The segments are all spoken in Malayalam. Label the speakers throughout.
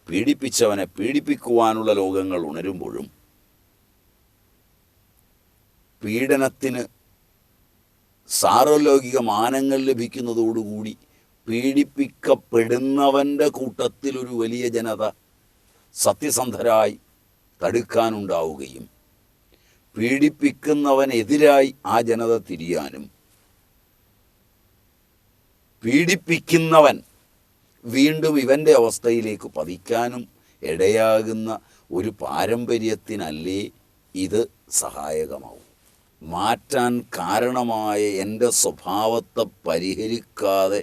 Speaker 1: പീഡിപ്പിച്ചവനെ പീഡിപ്പിക്കുവാനുള്ള ലോകങ്ങൾ ഉണരുമ്പോഴും പീഡനത്തിന് സാർവലൗകിക മാനങ്ങൾ ലഭിക്കുന്നതോടുകൂടി പീഡിപ്പിക്കപ്പെടുന്നവൻ്റെ കൂട്ടത്തിൽ ഒരു വലിയ ജനത സത്യസന്ധരായി തടുക്കാനുണ്ടാവുകയും പീഡിപ്പിക്കുന്നവനെതിരായി ആ ജനത തിരിയാനും പീഡിപ്പിക്കുന്നവൻ വീണ്ടും ഇവൻ്റെ അവസ്ഥയിലേക്ക് പതിക്കാനും ഇടയാകുന്ന ഒരു പാരമ്പര്യത്തിനല്ലേ ഇത് സഹായകമാവും. മാറ്റാൻ കാരണമായ എൻ്റെ സ്വഭാവത്തെ പരിഹരിക്കാതെ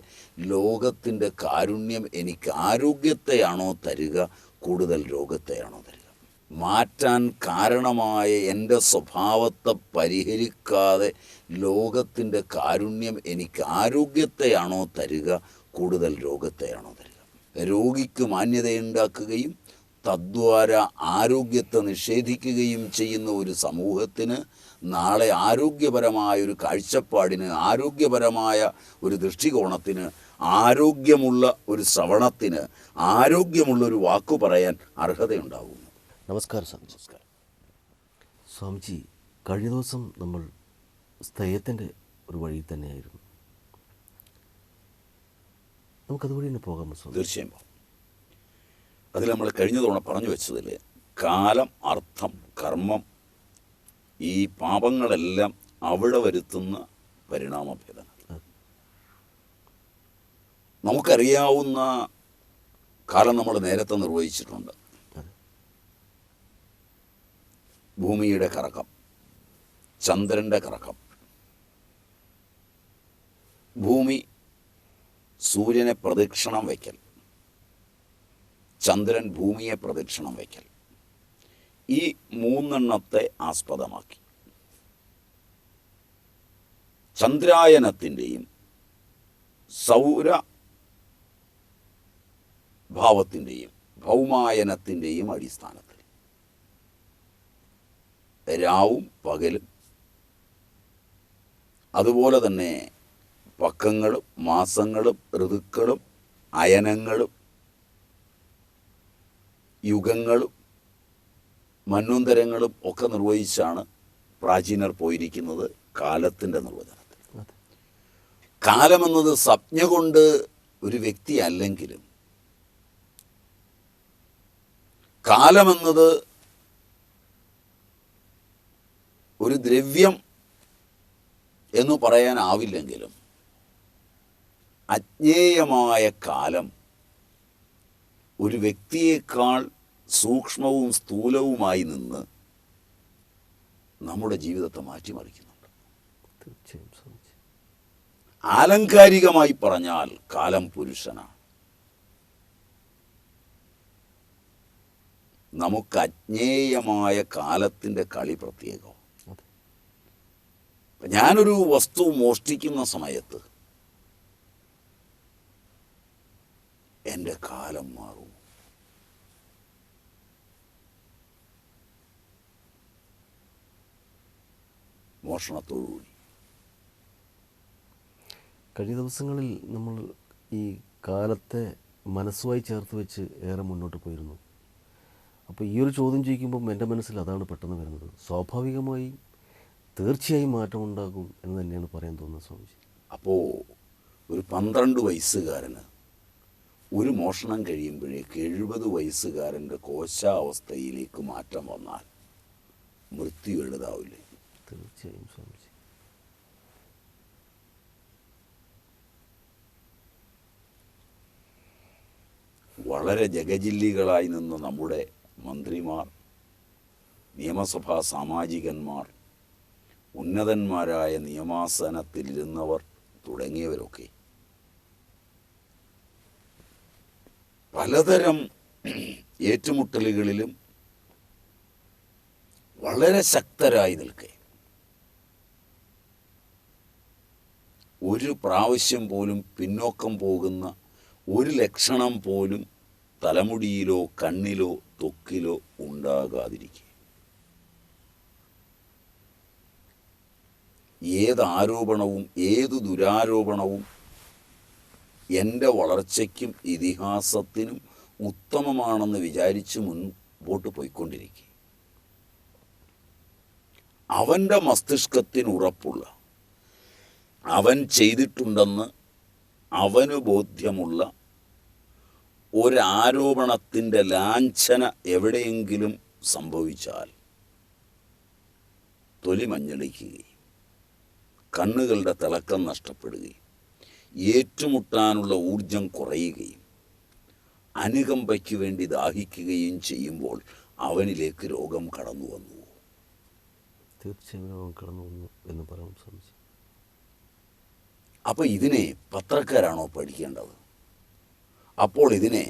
Speaker 1: ലോകത്തിൻ്റെ കാരുണ്യം എനിക്ക് ആരോഗ്യത്തെയാണോ തരിക, കൂടുതൽ രോഗത്തെയാണോ തരിക? മാറ്റാൻ കാരണമായ എൻ്റെ സ്വഭാവത്തെ പരിഹരിക്കാതെ ലോകത്തിൻ്റെ കാരുണ്യം എനിക്ക് ആരോഗ്യത്തെയാണോ തരിക, കൂടുതൽ രോഗത്തെയാണോ തരിക? രോഗിക്ക് മാന്യതയുണ്ടാക്കുകയും തദ്വാര ആരോഗ്യത്തെ നിഷേധിക്കുകയും ചെയ്യുന്ന ഒരു സമൂഹത്തിന് നാളെ ആരോഗ്യപരമായൊരു കാഴ്ചപ്പാടിന്, ആരോഗ്യപരമായ ഒരു ദൃഷ്ടികോണത്തിന്, ആരോഗ്യമുള്ള ഒരു ശ്രവണത്തിന്, ആരോഗ്യമുള്ളൊരു വാക്കു പറയാൻ അർഹതയുണ്ടാകുന്നു.
Speaker 2: നമസ്കാരം സ്വാമി. നമസ്കാരം സ്വാമിജി. കഴിഞ്ഞ ദിവസം നമ്മൾ സ്ഥയത്തിൻ്റെ ഒരു വഴി തന്നെയായിരുന്നു. നമുക്കതുവഴി തന്നെ പോകാമോ സ്വാമി?
Speaker 1: തീർച്ചയായും പോകാം. അതിൽ നമ്മൾ കഴിഞ്ഞ തവണ പറഞ്ഞു വെച്ചതിൽ കാലം, അർത്ഥം, കർമ്മം, ഈ പാപങ്ങളെല്ലാം അവിടെ വരുത്തുന്ന പരിണാമഭേദം. നമുക്കറിയാവുന്ന കാലം നമ്മൾ നേരത്തെ നിർവഹിച്ചിട്ടുണ്ട്. ഭൂമിയുടെ കറക്കം, ചന്ദ്രൻ്റെ കറക്കം, ഭൂമി സൂര്യനെ പ്രദക്ഷിണം വയ്ക്കൽ, ചന്ദ്രൻ ഭൂമിയെ പ്രദക്ഷിണം വയ്ക്കൽ, ഈ മൂന്നെണ്ണത്തെ ആസ്പദമാക്കി ചന്ദ്രായനത്തിൻ്റെയും സൗരഭാവത്തിൻ്റെയും ഭൗമായനത്തിൻ്റെയും അടിസ്ഥാനത്തിൽ രാവും പകലും, അതുപോലെ തന്നെ പക്കങ്ങളും മാസങ്ങളും ഋതുക്കളും അയനങ്ങളും യുഗങ്ങളും മന്വന്തരങ്ങളും ഒക്കെ നിർവഹിച്ചാണ് പ്രാചീനർ പോയിരിക്കുന്നത് കാലത്തിൻ്റെ നിർവചനത്തിൽ. കാലമെന്നത് സംജ്ഞ കൊണ്ട് ഒരു വ്യക്തി അല്ലെങ്കിലും കാലമെന്നത് ഒരു ദ്രവ്യം എന്ന് പറയാനാവില്ലെങ്കിലും അജ്ഞേയമായ കാലം ഒരു വ്യക്തിയേക്കാൾ സൂക്ഷ്മവും സ്ഥൂലവുമായി നിന്ന് നമ്മുടെ ജീവിതത്തെ മാറ്റിമറിക്കുന്നുണ്ട്. ആലങ്കാരികമായി പറഞ്ഞാൽ കാലം പുരുഷനാണ്. നമുക്ക് അജ്ഞേയമായ കാലത്തിൻ്റെ കളി പ്രത്യേകം. ഞാനൊരു വസ്തു മോഷ്ടിക്കുന്ന സമയത്ത് എൻ്റെ കാലം മാറും. മോഷണത്തോടുകൂടി.
Speaker 2: കഴിഞ്ഞ ദിവസങ്ങളിൽ നമ്മൾ ഈ കാലത്തെ മനസ്സുമായി ചേർത്ത് വെച്ച് ഏറെ മുന്നോട്ട് പോയിരുന്നു. അപ്പോൾ ഈ ഒരു ചോദ്യം ചോദിക്കുമ്പം എൻ്റെ മനസ്സിൽ അതാണ് പെട്ടെന്ന് വരുന്നത്. സ്വാഭാവികമായി തീർച്ചയായും മാറ്റമുണ്ടാകും എന്ന് തന്നെയാണ് പറയാൻ തോന്നുന്നത് സ്വാമിജി.
Speaker 1: അപ്പോൾ ഒരു 12 വയസ്സുകാരന് ഒരു മോഷണം കഴിയുമ്പോഴേക്ക് 70 വയസ്സുകാരൻ്റെ കോശാവസ്ഥയിലേക്ക് മാറ്റം വന്നാൽ മൃത്യു എഴുതാവില്ലേ?
Speaker 2: തീർച്ചയായും സ്വാമിജി.
Speaker 1: വളരെ ജഗജില്ലികളായി നിന്ന നമ്മുടെ മന്ത്രിമാർ, നിയമസഭാ സാമാജികന്മാർ, ഉന്നതന്മാരായ നിയമാസനത്തിലിരുന്നവർ തുടങ്ങിയവരൊക്കെ പലതരം ഏറ്റുമുട്ടലുകളിലും വളരെ ശക്തരായി നിൽക്കെ ഒരു പ്രാവശ്യം പോലും പിന്നോക്കം പോകുന്ന ഒരു ലക്ഷണം പോലും തലമുടിയിലോ കണ്ണിലോ ത്വക്കിലോ ഉണ്ടാകാതിരിക്കുക. ഏത് ആരോപണവും ഏതു ദുരാരോപണവും എൻ്റെ വളർച്ചയ്ക്കും ഇതിഹാസത്തിനും ഉത്തമമാണെന്ന് വിചാരിച്ച് മുൻപോട്ട് പോയിക്കൊണ്ടിരിക്കുക. അവൻ്റെ മസ്തിഷ്കത്തിന് ഉറപ്പുള്ള, അവൻ ചെയ്തിട്ടുണ്ടെന്ന് അവന് ബോധ്യമുള്ള ഒരാരോപണത്തിൻ്റെ ലാഞ്ചന എവിടെയെങ്കിലും സംഭവിച്ചാൽ തൊലി മഞ്ഞളിക്കുകയും കണ്ണുകളുടെ തിളക്കം നഷ്ടപ്പെടുകയും ഏറ്റുമുട്ടാനുള്ള ഊർജം കുറയുകയും അനുകമ്പയ്ക്ക് വേണ്ടി ദാഹിക്കുകയും ചെയ്യുമ്പോൾ അവനിലേക്ക് രോഗം കടന്നു വന്നു.
Speaker 2: തീർച്ചയായും രോഗം കടന്നു വന്നു എന്ന് പറയാൻ സാധിച്ചു.
Speaker 1: അപ്പോൾ ഇതിനെ പത്രക്കാരാണോ പഠിക്കേണ്ടത്? അപ്പോൾ ഇതിനെ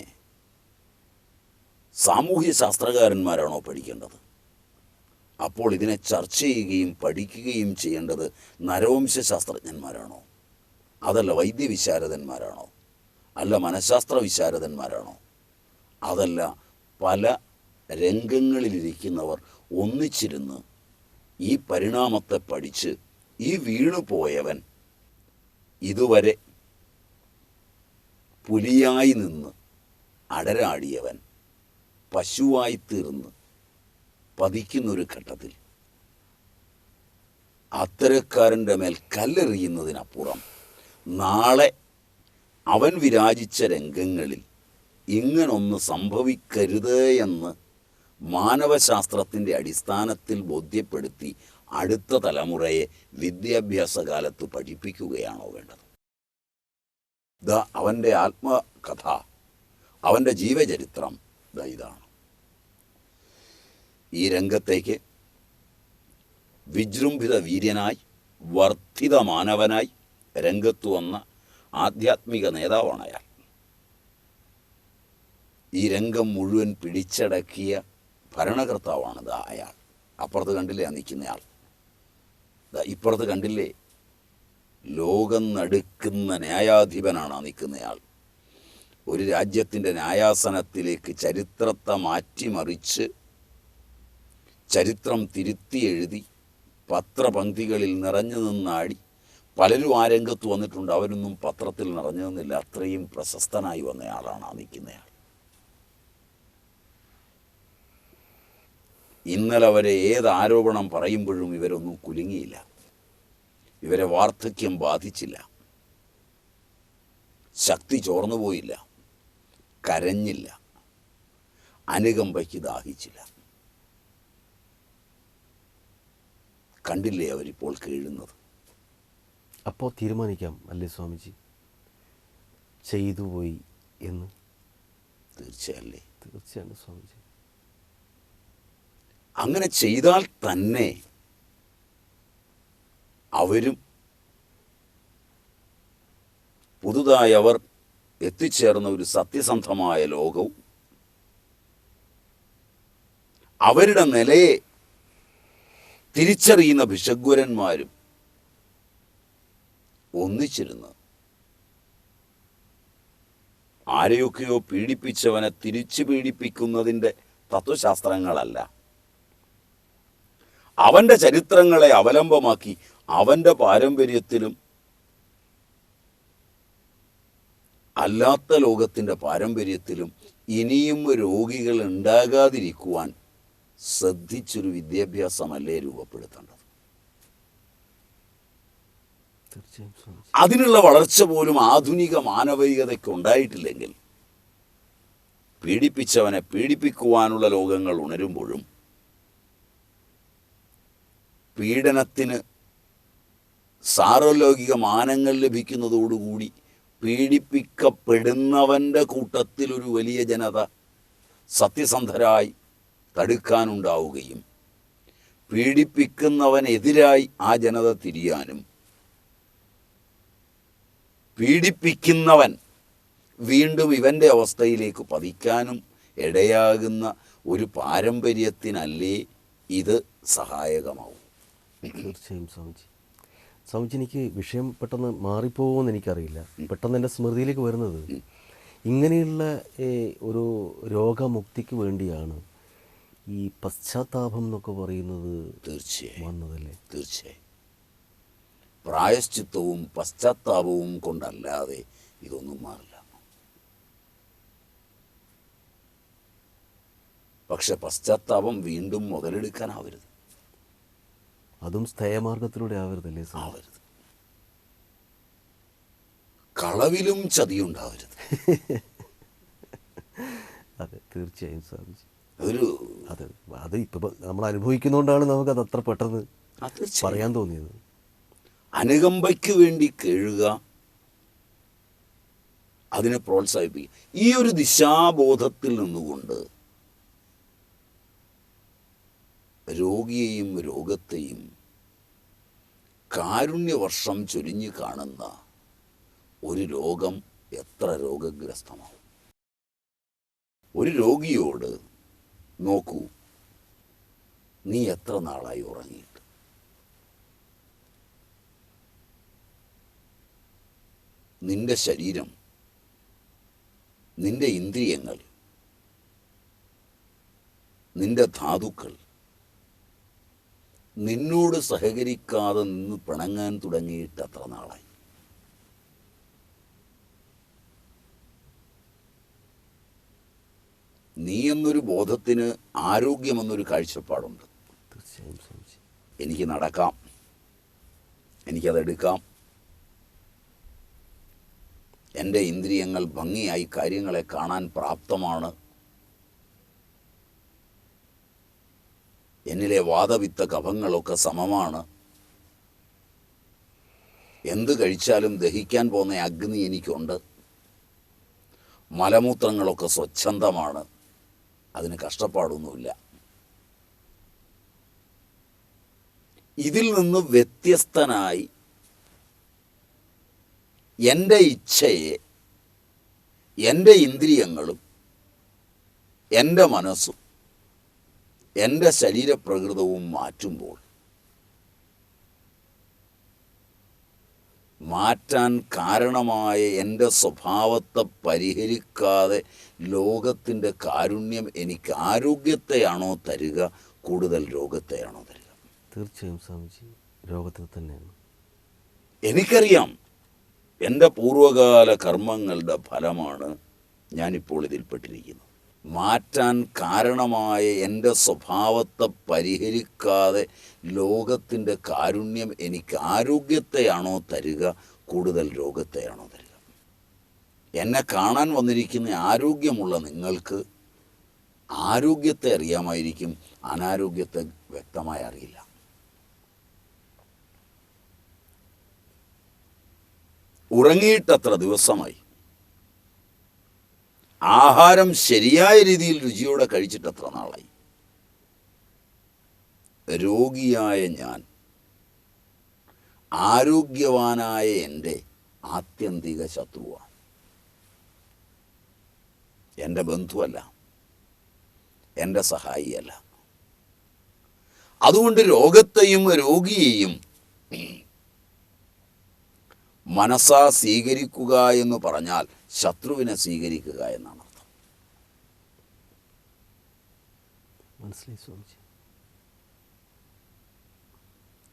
Speaker 1: സാമൂഹ്യ ശാസ്ത്രകാരന്മാരാണോ പഠിക്കേണ്ടത്? അപ്പോൾ ഇതിനെ ചർച്ച ചെയ്യുകയും പഠിക്കുകയും ചെയ്യേണ്ടത് നരവംശ ശാസ്ത്രജ്ഞന്മാരാണോ? അതല്ല വൈദ്യവിശാരദന്മാരാണോ? അല്ല മനഃശാസ്ത്ര വിശാരദന്മാരാണോ? അതല്ല പല രംഗങ്ങളിലിരിക്കുന്നവർ ഒന്നിച്ചിരുന്ന് ഈ പരിണാമത്തെ പഠിച്ച് ഈ വീണുപോയവൻ ഇതുവരെ പുലിയായി നിന്ന് അടരാടിയവൻ പശുവായി തീർന്ന് പതിക്കുന്നൊരു ഘട്ടത്തിൽ അത്തരക്കാരൻ്റെ മേൽ കല്ലെറിയുന്നതിനപ്പുറം നാളെ അവൻ വിരാജിച്ച രംഗങ്ങളിൽ ഇങ്ങനൊന്ന് സംഭവിക്കരുത് എന്ന് മാനവശാസ്ത്രത്തിൻ്റെ അടിസ്ഥാനത്തിൽ ബോധ്യപ്പെടുത്തി അടുത്ത തലമുറയെ വിദ്യാഭ്യാസ കാലത്ത് പഠിപ്പിക്കുകയാണോ വേണ്ടത്? അവൻ്റെ ആത്മകഥ, അവൻ്റെ ജീവചരിത്രം ഇതാണ്. ഈ രംഗത്തേക്ക് വിജൃംഭിത വീര്യനായി വർദ്ധിത മാനവനായി രംഗത്ത് വന്ന ആധ്യാത്മിക നേതാവാണ് അയാൾ. ഈ രംഗം മുഴുവൻ പിടിച്ചടക്കിയ ഭരണകർത്താവാണ് അയാൾ. അപ്പുറത്ത് കണ്ടില്ലേ നിൽക്കുന്നയാൾ, ഇപ്പുറത്ത് കണ്ടില്ലേ ലോകം നടുക്കുന്ന ന്യായാധിപനാണ് നിൽക്കുന്നയാൾ. ഒരു രാജ്യത്തിൻ്റെ ന്യായാസനത്തിലേക്ക് ചരിത്രത്തെ മാറ്റിമറിച്ച് ചരിത്രം തിരുത്തി എഴുതി പത്രപംക്തികളിൽ നിറഞ്ഞു നിന്നാടി പലരും ആ രംഗത്ത് വന്നിട്ടുണ്ട്. അവരൊന്നും പത്രത്തിൽ നിറഞ്ഞു നിന്നില്ല. അത്രയും പ്രശസ്തനായി വന്നയാളാണ് നിൽക്കുന്നയാൾ. ഇന്നലെ വരെ ഏത് ആരോപണം പറയുമ്പോഴും ഇവരൊന്നും കുലുങ്ങിയില്ല. ഇവരെ വാർദ്ധക്യം ബാധിച്ചില്ല, ശക്തി ചോർന്നു പോയില്ല, കരഞ്ഞില്ല, അനുകമ്പയ്ക്ക് ദാഹിച്ചില്ല. കണ്ടില്ലേ അവരിപ്പോൾ കേഴുന്നത്?
Speaker 2: അപ്പോൾ തീരുമാനിക്കാം അല്ലേ സ്വാമിജി, ചെയ്തു പോയി എന്ന്?
Speaker 1: തീർച്ചയല്ലേ?
Speaker 2: തീർച്ചയാണ് സ്വാമിജി.
Speaker 1: അങ്ങനെ ചെയ്താൽ തന്നെ അവരും പുതുതായി അവർ എത്തിച്ചേർന്ന ഒരു സത്യസന്ധമായ ലോകവും അവരുടെ നിലയെ തിരിച്ചറിയുന്ന ഭിഷഗ്വരന്മാരും ഒന്നിച്ചിരുന്ന് ആരെയൊക്കെയോ പീഡിപ്പിച്ചവനെ തിരിച്ചു പീഡിപ്പിക്കുന്നതിൻ്റെ തത്വശാസ്ത്രങ്ങളല്ല, അവൻ്റെ ചരിത്രങ്ങളെ അവലംബമാക്കി അവൻ്റെ പാരമ്പര്യത്തിലും അല്ലാത്ത ലോകത്തിൻ്റെ പാരമ്പര്യത്തിലും ഇനിയും രോഗികൾ ഉണ്ടാകാതിരിക്കുവാൻ ശ്രദ്ധിച്ചൊരു വിദ്യാഭ്യാസമല്ലേ രൂപപ്പെടുത്തേണ്ടത്. അതിനുള്ള വളർച്ച പോലും ആധുനിക മാനവികതയ്ക്ക് ഉണ്ടായിട്ടില്ലെങ്കിൽ പീഡിപ്പിച്ചവനെ പീഡിപ്പിക്കുവാനുള്ള ലോകങ്ങൾ ഉണരുമ്പോഴും പീഡനത്തിന് സാർവലൗകിക മാനങ്ങൾ ലഭിക്കുന്നതോടുകൂടി പീഡിപ്പിക്കപ്പെടുന്നവൻ്റെ കൂട്ടത്തിൽ ഒരു വലിയ ജനത സത്യസന്ധരായി തടുക്കാനുണ്ടാവുകയും പീഡിപ്പിക്കുന്നവനെതിരായി ആ ജനത തിരിയാനും പീഡിപ്പിക്കുന്നവൻ വീണ്ടും ഇവൻ്റെ അവസ്ഥയിലേക്ക് പതിക്കാനും ഇടയാകുന്ന ഒരു പാരമ്പര്യത്തിനല്ലേ ഇത് സഹായകമാവും?
Speaker 2: തീർച്ചയായും സ്വാമിജി. സ്വാമിജി, എനിക്ക് വിഷയം പെട്ടെന്ന് മാറിപ്പോകുമെന്ന് എനിക്കറിയില്ല. പെട്ടെന്ന് എൻ്റെ സ്മൃതിയിലേക്ക് വരുന്നത് ഇങ്ങനെയുള്ള ഒരു രോഗമുക്തിക്ക് വേണ്ടിയാണ് ഈ പശ്ചാത്താപം എന്നൊക്കെ പറയുന്നത്
Speaker 1: തീർച്ചയായും
Speaker 2: വന്നതല്ലേ?
Speaker 1: തീർച്ചയായും. പ്രായശ്ചിത്തവും പശ്ചാത്താപവും കൊണ്ടല്ലാതെ ഇതൊന്നും മാറില്ല. പക്ഷെ പശ്ചാത്താപം വീണ്ടും മുതലെടുക്കാനാവരുത്.
Speaker 2: അതും സ്ഥേയമാർഗത്തിലൂടെ ആവരുതല്ലേ സ്വാമി?
Speaker 1: ആവരുത്. കളവിലും ചതിയുണ്ടാവരുത്.
Speaker 2: അതെ, തീർച്ചയായും സ്വാമിജി.
Speaker 1: ഒരു
Speaker 2: അതെ, അത് ഇപ്പം നമ്മൾ അനുഭവിക്കുന്നതുകൊണ്ടാണ് നമുക്കത് അത്ര പെട്ടെന്ന്
Speaker 1: അത്
Speaker 2: പറയാൻ തോന്നിയത്.
Speaker 1: അനുകമ്പയ്ക്ക് വേണ്ടി കേഴുക, അതിനെ പ്രോത്സാഹിപ്പിക്കുക. ഈ ഒരു ദിശാബോധത്തിൽ നിന്നുകൊണ്ട് രോഗിയെയും രോഗത്തെയും കാരുണ്യവർഷം ചൊരിഞ്ഞു കാണുന്ന ഒരു രോഗം എത്ര രോഗഗ്രസ്തമാവും. ഒരു രോഗിയോട് നോക്കൂ, നീ എത്ര നാളായി ഉറങ്ങിയിട്ട്? നിന്റെ ശരീരം, നിന്റെ ഇന്ദ്രിയങ്ങൾ, നിന്റെ ധാതുക്കൾ നിന്നോട് സഹകരിക്കാതെ നിന്ന് പിണങ്ങാൻ തുടങ്ങിയിട്ട് എത്ര നാളായി? നീ എന്നൊരു ബോധത്തിന് ആരോഗ്യമെന്നൊരു കാഴ്ചപ്പാടുണ്ട്.
Speaker 2: തീർച്ചയായും സ്വാമിജി.
Speaker 1: എനിക്ക് നടക്കാം, എനിക്കതെടുക്കാം, എൻ്റെ ഇന്ദ്രിയങ്ങൾ ഭംഗിയായി കാര്യങ്ങളെ കാണാൻ പ്രാപ്തമാണ്, എന്നിലെ വാദവിത്ത കഫങ്ങളൊക്കെ സമമാണ്, എന്ത് കഴിച്ചാലും ദഹിക്കാൻ പോകുന്ന അഗ്നി എനിക്കുണ്ട്, മലമൂത്രങ്ങളൊക്കെ സ്വച്ഛന്തമാണ്, അതിന് കഷ്ടപ്പാടൊന്നുമില്ല. ഇതിൽ നിന്ന് വ്യത്യസ്തനായി എൻ്റെ ഇച്ഛയെ, എൻ്റെ ഇന്ദ്രിയങ്ങളും എൻ്റെ മനസ്സും എൻ്റെ ശരീരപ്രകൃതവും മാറ്റുമ്പോൾ മാറ്റാൻ കാരണമായ എൻ്റെ സ്വഭാവത്തെ പരിഹരിക്കാതെ ലോകത്തിൻ്റെ കാരുണ്യം എനിക്ക് ആരോഗ്യത്തെയാണോ തരിക, കൂടുതൽ രോഗത്തെയാണോ തരിക?
Speaker 2: തീർച്ചയായും സ്വാമിജി, രോഗത്തിൽ തന്നെയാണ്.
Speaker 1: എനിക്കറിയാം, എൻ്റെ പൂർവകാല കർമ്മങ്ങളുടെ ഫലമാണ് ഞാനിപ്പോൾ ഇതിൽപ്പെട്ടിരിക്കുന്നത്. മാറ്റാൻ കാരണമായ എൻ്റെ സ്വഭാവത്തെ പരിഹരിക്കാതെ ലോകത്തിൻ്റെ കാരുണ്യം എനിക്ക് ആരോഗ്യത്തെയാണോ തരിക, കൂടുതൽ രോഗത്തെയാണോ തരിക? എന്നെ കാണാൻ വന്നിരിക്കുന്ന ആരോഗ്യമുള്ള നിങ്ങൾക്ക് ആരോഗ്യത്തെ അറിയാമായിരിക്കും, അനാരോഗ്യത്തെ വ്യക്തമായി അറിയില്ല. ഉറങ്ങിയിട്ടത്ര ദിവസമായി, ആഹാരം ശരിയായ രീതിയിൽ രുചിയോടെ കഴിച്ചിട്ടത്ര നാളായി. രോഗിയായ ഞാൻ ആരോഗ്യവാനായ എൻ്റെ ആത്യന്തിക ശത്രുവാണ്. എൻ്റെ ബന്ധുവല്ല, എൻ്റെ സഹായിയല്ല. അതുകൊണ്ട് രോഗത്തെയും രോഗിയെയും മനസ്സാ സ്വീകരിക്കുക എന്ന് പറഞ്ഞാൽ ശത്രുവിനെ സ്വീകരിക്കുക എന്നാണ് അർത്ഥം.
Speaker 2: മനസ്സിലായി സ്വാമിജി.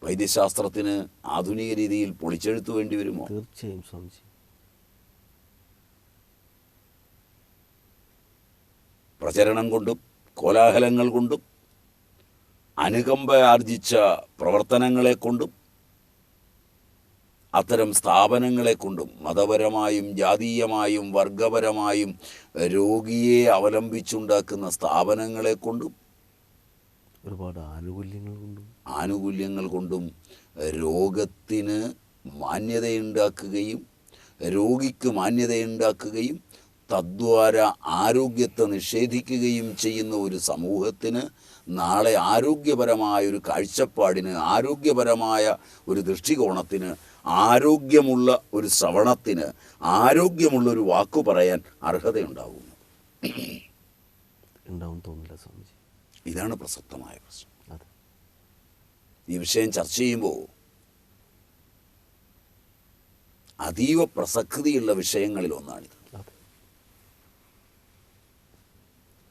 Speaker 1: വൈദ്യശാസ്ത്രത്തിന് ആധുനിക രീതിയിൽ പൊളിച്ചെഴുത്ത് വേണ്ടി വരുമോ?
Speaker 2: തീർച്ചയായും സ്വാമിജി.
Speaker 1: പ്രചരണം കൊണ്ടും കോലാഹലങ്ങൾ കൊണ്ടും അനുകമ്പ ആർജിച്ച പ്രവർത്തനങ്ങളെ കൊണ്ടും അത്തരം സ്ഥാപനങ്ങളെ കൊണ്ടും മതപരമായും ജാതീയമായും വർഗപരമായും രോഗിയെ അവലംബിച്ചുണ്ടാക്കുന്ന സ്ഥാപനങ്ങളെ കൊണ്ടും
Speaker 2: ഒരുപാട്
Speaker 1: ആനുകൂല്യങ്ങൾ കൊണ്ടും രോഗത്തിന് മാന്യതയുണ്ടാക്കുകയും രോഗിക്ക് മാന്യതയുണ്ടാക്കുകയും തദ്വാര ആരോഗ്യത്തെ നിഷേധിക്കുകയും ചെയ്യുന്ന ഒരു സമൂഹത്തിന് നാളെ ആരോഗ്യപരമായ ഒരു കാഴ്ചപ്പാടിന്, ആരോഗ്യപരമായ ഒരു ദൃഷ്ടികോണത്തിന്, ആരോഗ്യമുള്ള ഒരു ശ്രവണത്തിന്, ആരോഗ്യമുള്ളൊരു വാക്കു പറയാൻ അർഹതയുണ്ടാവുന്നു.
Speaker 2: തോന്നില്ല സ്വാമിജി.
Speaker 1: ഇതാണ് പ്രസക്തമായ പ്രശ്നം.
Speaker 2: അതെ.
Speaker 1: ഈ വിഷയം ചർച്ച ചെയ്യുമ്പോൾ അതീവ പ്രസക്തിയുള്ള വിഷയങ്ങളിൽ ഒന്നാണിത്.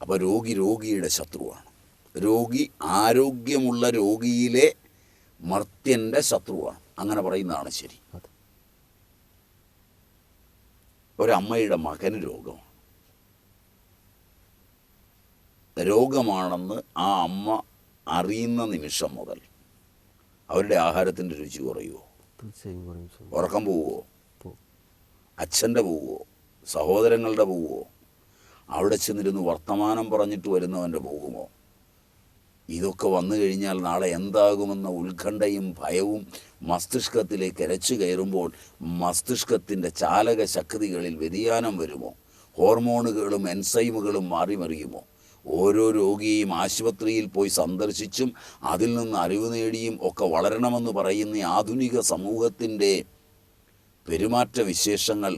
Speaker 1: അപ്പോൾ രോഗിയുടെ ശത്രുവാണ്. രോഗി ആരോഗ്യമുള്ള രോഗിയിലെ മർത്യൻ്റെ ശത്രുവാണ്. അങ്ങനെ പറയുന്നതാണ് ശരി. ഒരമ്മയുടെ മകന് രോഗമാണ്. രോഗമാണെന്ന് ആ അമ്മ അറിയുന്ന നിമിഷം മുതൽ അവരുടെ ആഹാരത്തിൻ്റെ രുചി കുറയുമോ?
Speaker 2: തീർച്ചയായും പറയും സ്വാമി.
Speaker 1: ഉറക്കം പോവുമോ?
Speaker 2: ഇപ്പോൾ
Speaker 1: അച്ഛൻ്റെ പോവുമോ? സഹോദരങ്ങളുടെ പോവുമോ? അവിടെ ചെന്നിരുന്ന് വർത്തമാനം പറഞ്ഞിട്ട് വരുന്നവൻ്റെ പോകുമോ? ഇതൊക്കെ വന്നു കഴിഞ്ഞാൽ നാളെ എന്താകുമെന്ന ഉത്കണ്ഠയും ഭയവും മസ്തിഷ്കത്തിലേക്ക് ഇരച്ചു കയറുമ്പോൾ മസ്തിഷ്കത്തിൻ്റെ ചാലക ശക്തികളിൽ വ്യതിയാനം വരുമോ? ഹോർമോണുകളും എൻസൈമുകളും മാറിമറിയുമോ? ഓരോ രോഗിയെയും ആശുപത്രിയിൽ പോയി സന്ദർശിച്ചും അതിൽ നിന്ന് അറിവ് നേടിയും ഒക്കെ വളരണമെന്ന് പറയുന്ന ഈ ആധുനിക സമൂഹത്തിൻ്റെ പെരുമാറ്റ വിശേഷങ്ങൾ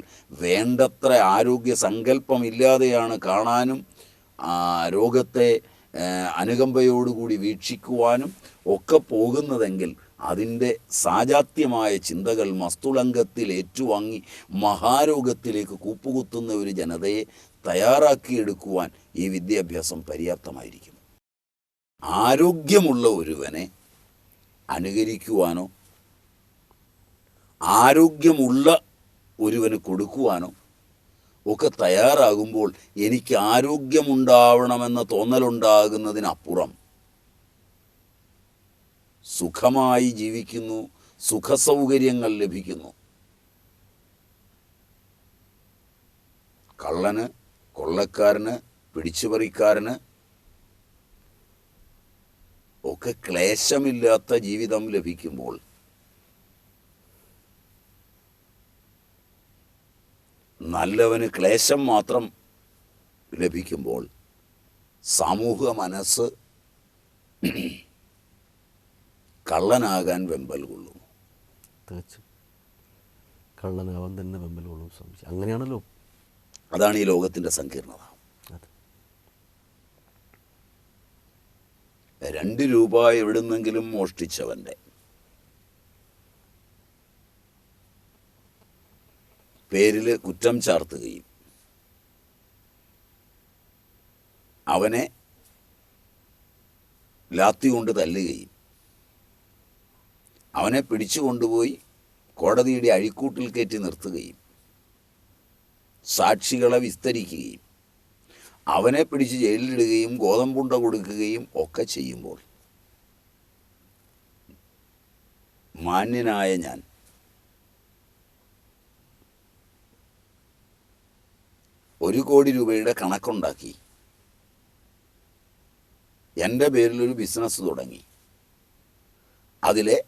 Speaker 1: വേണ്ടത്ര ആരോഗ്യ സങ്കല്പമില്ലാതെയാണ് കാണാനും രോഗത്തെ അനുകമ്പയോടുകൂടി വീക്ഷിക്കുവാനും ഒക്കെ പോകുന്നതെങ്കിൽ അതിൻ്റെ സാജാത്യമായ ചിന്തകൾ മസ്തുളങ്കത്തിൽ ഏറ്റുവാങ്ങി മഹാരോഗത്തിലേക്ക് കൂപ്പുകുത്തുന്ന ഒരു ജനതയെ തയ്യാറാക്കിയെടുക്കുവാൻ ഈ വിദ്യാഭ്യാസം പര്യാപ്തമായിരിക്കുന്നു. ആരോഗ്യമുള്ള ഒരുവനെ അനുകരിക്കുവാനോ ആരോഗ്യമുള്ള ഒരുവന് കൊടുക്കുവാനോ ഒക്കെ തയ്യാറാകുമ്പോൾ എനിക്ക് ആരോഗ്യമുണ്ടാവണമെന്ന തോന്നലുണ്ടാകുന്നതിനപ്പുറം സുഖമായി ജീവിക്കുന്നു, സുഖസൗകര്യങ്ങൾ ലഭിക്കുന്നു. കള്ളന്, കൊള്ളക്കാരന്, പിടിച്ചുപറിക്കാരന് ഒക്കെ ക്ലേശമില്ലാത്ത ജീവിതം ലഭിക്കുമ്പോൾ നല്ലവന് ക്ലേശം മാത്രം ലഭിക്കുമ്പോൾ സാമൂഹിക മനസ്സ് കള്ളനാകാൻ വെമ്പൽ കൊള്ളും.
Speaker 2: തീർച്ചയായും കള്ളനാവാൻ തന്നെ വെമ്പൽ കൊള്ളും സ്വാമി. അങ്ങനെയാണല്ലോ.
Speaker 1: അതാണ് ഈ ലോകത്തിൻ്റെ സങ്കീർണത.
Speaker 2: അതെ.
Speaker 1: 2 രൂപ എവിടുന്നെങ്കിലും മോഷ്ടിച്ചവൻ്റെ പേരിൽ കുറ്റം ചാർത്തുകയും അവനെ ലാത്തി കൊണ്ട് തല്ലുകയും അവനെ പിടിച്ചു കൊണ്ടുപോയി കോടതിയുടെ അഴിക്കൂട്ടിൽ കയറ്റി നിർത്തുകയും സാക്ഷികളെ വിസ്തരിക്കുകയും അവനെ പിടിച്ച് ജയിലിലിടുകയും ഗോതമ്പുണ്ട കൊടുക്കുകയും ഒക്കെ ചെയ്യുമ്പോൾ മാന്യനായ ഞാൻ ₹1 കോടി കണക്കുണ്ടാക്കി എൻ്റെ പേരിലൊരു ബിസിനസ് തുടങ്ങി. അതിലെ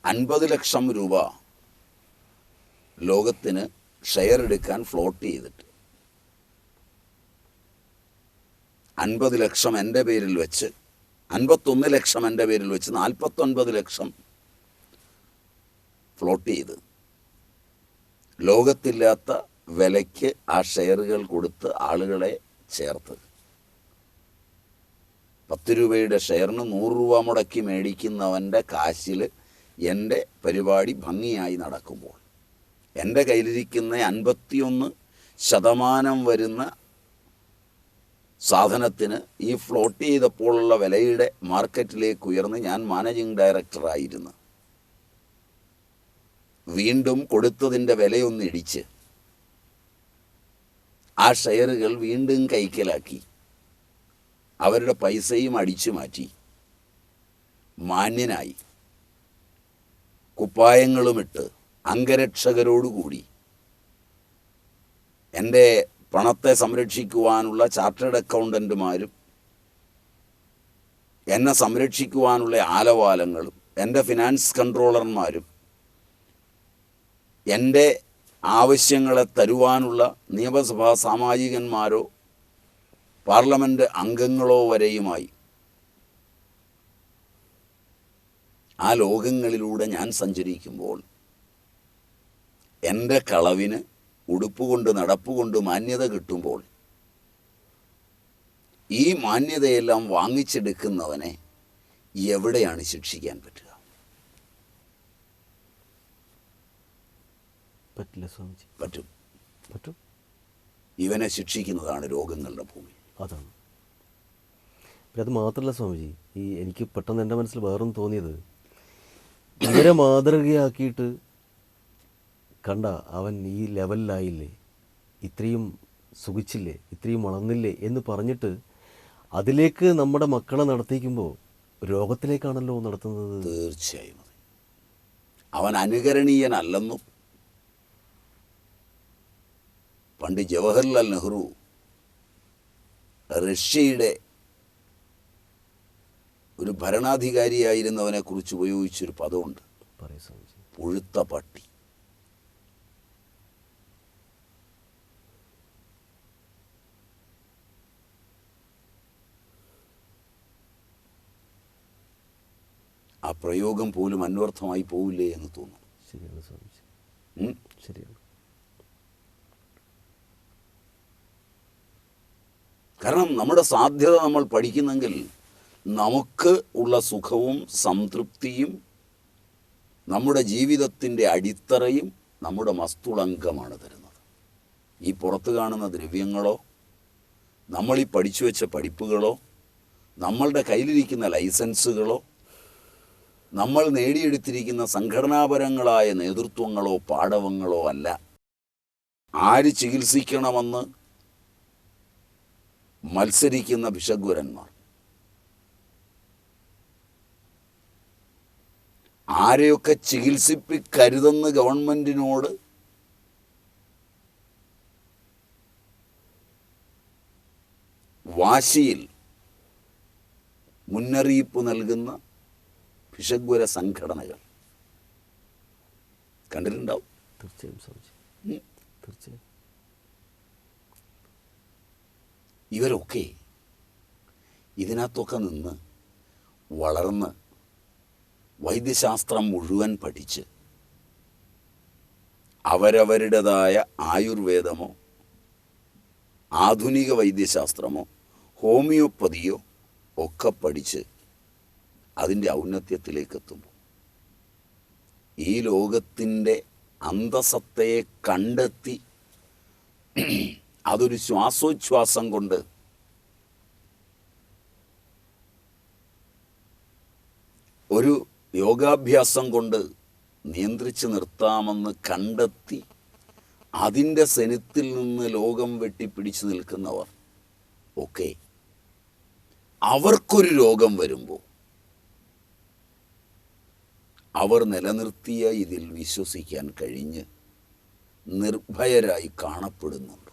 Speaker 1: 50 ലക്ഷം രൂപ ലോകത്തിന് ഷെയർ എടുക്കാൻ ഫ്ലോട്ട് ചെയ്തിട്ട് 50 ലക്ഷം എൻ്റെ പേരിൽ വെച്ച് 51 ലക്ഷം എൻ്റെ പേരിൽ വെച്ച് 49 ലക്ഷം ഫ്ലോട്ട് ചെയ്ത് ലോകത്തില്ലാത്ത വിലയ്ക്ക് ആ ഷെയറുകൾ കൊടുത്ത് ആളുകളെ ചേർത്ത് 10 രൂപയുടെ ഷെയറിന് 100 രൂപ മുടക്കി മേടിക്കുന്നവൻ്റെ കാശിൽ എൻ്റെ പരിപാടി ഭംഗിയായി നടക്കുമ്പോൾ എൻ്റെ കയ്യിലിരിക്കുന്ന 51% വരുന്ന സാധനത്തിന് ഈ ഫ്ലോട്ട് ചെയ്തപ്പോഴുള്ള വിലയുടെ മാർക്കറ്റിലേക്ക് ഉയർന്ന് ഞാൻ മാനേജിങ് ഡയറക്ടറായിരുന്നു. വീണ്ടും കൊടുത്തതിൻ്റെ വിലയൊന്നിടിച്ച് ആ ഷെയറുകൾ വീണ്ടും കൈക്കലാക്കി അവരുടെ പൈസയും അടിച്ചു മാറ്റി മാന്യനായി കുപ്പായങ്ങളുമിട്ട് അംഗരക്ഷകരോടുകൂടി എൻ്റെ പണത്തെ സംരക്ഷിക്കുവാനുള്ള ചാർട്ടേഡ് അക്കൗണ്ടൻറ്റുമാരും എന്നെ സംരക്ഷിക്കുവാനുള്ള ആലവാലങ്ങളും എൻ്റെ ഫിനാൻസ് കൺട്രോളർമാരും എൻ്റെ ആവശ്യങ്ങളെ തരുവാനുള്ള നിയമസഭാ സാമാജികന്മാരോ പാർലമെൻറ്റ് അംഗങ്ങളോ വരെയുമായി ആ ലോകങ്ങളിലൂടെ ഞാൻ സഞ്ചരിക്കുമ്പോൾ എൻ്റെ കളവിന് ഉടുപ്പുകൊണ്ട് നടപ്പുകൊണ്ട് മാന്യത കിട്ടുമ്പോൾ ഈ മാന്യതയെല്ലാം വാങ്ങിച്ചെടുക്കുന്നവനെ എവിടെയാണ് ശിക്ഷിക്കാൻ പറ്റുക?
Speaker 2: പറ്റില്ല സ്വാമിജി.
Speaker 1: പറ്റും. ഇവനെ ശിക്ഷിക്കുന്നതാണ് രോഗങ്ങളുടെ ഭൂമി.
Speaker 2: അതാണ്. പിന്നെ അത് മാത്രമല്ല സ്വാമിജി, ഈ എനിക്ക് പെട്ടെന്ന് എൻ്റെ മനസ്സിൽ വേറൊന്നും തോന്നിയത്, ഇവരെ മാതൃകയാക്കിയിട്ട് കണ്ട അവൻ ഈ ലെവലിലായില്ലേ, ഇത്രയും സുഖിച്ചില്ലേ, ഇത്രയും വളർന്നില്ലേ എന്ന് പറഞ്ഞിട്ട് അതിലേക്ക് നമ്മുടെ മക്കളെ നടത്തിക്കുമ്പോൾ രോഗത്തിലേക്കാണല്ലോ നടത്തുന്നത്.
Speaker 1: തീർച്ചയായും അവൻ അനുകരണീയനല്ലെന്നും പണ്ട് ജവഹർലാൽ നെഹ്റു റഷ്യയുടെ ഒരു ഭരണാധികാരിയായിരുന്നവനെ കുറിച്ച് ഉപയോഗിച്ചൊരു പദമുണ്ട്,
Speaker 2: പറയൂ സ്വാമിജി.
Speaker 1: പുഴുത്ത പട്ടി. ആ പ്രയോഗം പോലും അന്വർത്ഥമായി പോവില്ലേ എന്ന് തോന്നുന്നു.
Speaker 2: ശരിയാണ് സ്വാമിജി, ശരിയാണ്.
Speaker 1: കാരണം നമ്മുടെ സാധ്യത നമ്മൾ പഠിക്കുന്നെങ്കിൽ നമുക്ക് ഉള്ള സുഖവും സംതൃപ്തിയും നമ്മുടെ ജീവിതത്തിൻ്റെ അടിത്തറയും നമ്മുടെ മസ്തുളങ്കമാണ് തരുന്നത്. ഈ പുറത്ത് കാണുന്ന ദ്രവ്യങ്ങളോ നമ്മളീ പഠിച്ചു വെച്ച പഠിപ്പുകളോ നമ്മളുടെ കയ്യിലിരിക്കുന്ന ലൈസൻസുകളോ നമ്മൾ നേടിയെടുത്തിരിക്കുന്ന സംഘടനാപരങ്ങളായ നേതൃത്വങ്ങളോ പാടവങ്ങളോ അല്ല. ആര് ചികിത്സിക്കണമെന്ന് മത്സരിക്കുന്ന ഭിഷഗ്വരന്മാർ, ആരെയൊക്കെ ചികിത്സിപ്പിക്കരുതെന്ന് ഗവൺമെൻറ്റിനോട് വാശിയിൽ മുന്നറിയിപ്പ് നൽകുന്ന ഭിഷഗ്വര സംഘടനകൾ കണ്ടിട്ടുണ്ടാവും.
Speaker 2: തീർച്ചയായും സ്വാമിജി, തീർച്ചയായും.
Speaker 1: ഇവരൊക്കെ ഇതിനകത്തൊക്കെ നിന്ന് വളർന്ന് വൈദ്യശാസ്ത്രം മുഴുവൻ പഠിച്ച് അവരവരുടേതായ ആയുർവേദമോ ആധുനിക വൈദ്യശാസ്ത്രമോ ഹോമിയോപ്പതിയോ ഒക്കെ പഠിച്ച് അതിൻ്റെ ഔന്നത്യത്തിലേക്കെത്തുമ്പോൾ ഈ ലോകത്തിൻ്റെ അന്തസത്തയെ കണ്ടെത്തി അതൊരു ശ്വാസോച്ഛ്വാസം കൊണ്ട് ഒരു യോഗാഭ്യാസം കൊണ്ട് നിയന്ത്രിച്ച് നിർത്താമെന്ന് കണ്ടെത്തി അതിൻ്റെ സെനിത്തിൽ നിന്ന് ലോകം വെട്ടിപ്പിടിച്ച് നിൽക്കുന്നവർ ഒക്കെ അവർക്കൊരു രോഗം വരുമ്പോൾ അവർ നിലനിർത്തിയ ഇതിൽ വിശ്വസിക്കാൻ കഴിഞ്ഞ് നിർഭയരായി കാണപ്പെടുന്നുണ്ട്.